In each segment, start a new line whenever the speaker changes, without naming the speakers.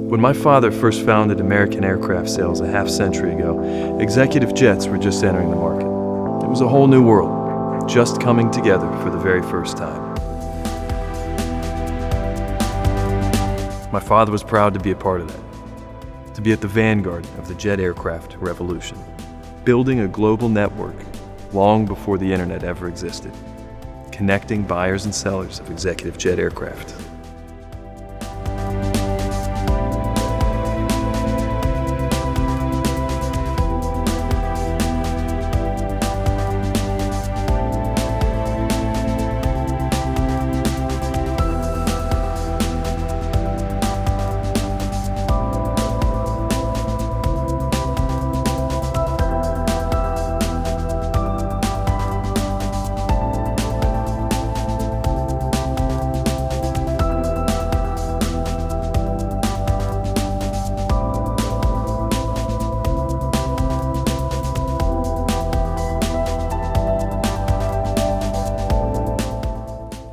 When my father first founded American Aircraft Sales a half-century ago, executive jets were just entering the market. It was a whole new world, just coming together for the very first time. My father was proud to be a part of that, to be at the vanguard of the jet aircraft revolution, building a global network long before the internet ever existed, connecting buyers and sellers of executive jet aircraft.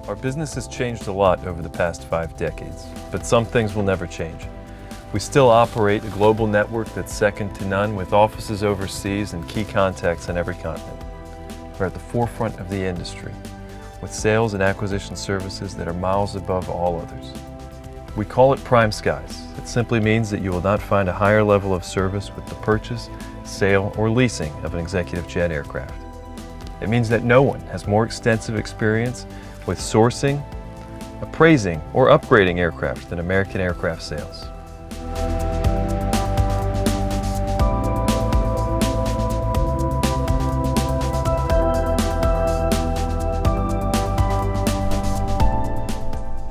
Our business has changed a lot over the past 5 decades, but some things will never change. We still operate a global network that's second to none, with offices overseas and key contacts on every continent. We're at the forefront of the industry, with sales and acquisition services that are miles above all others. We call it Prime Skies. It simply means that you will not find a higher level of service with the purchase, sale, or leasing of an executive jet aircraft. It means that no one has more extensive experience with sourcing, appraising, or upgrading aircraft than American Aircraft Sales.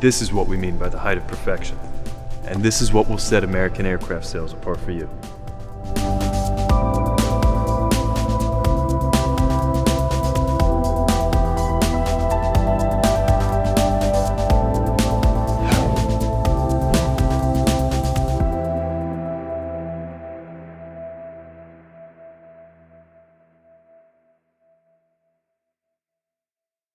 This is what we mean by the height of perfection, and this is what will set American Aircraft Sales apart for you.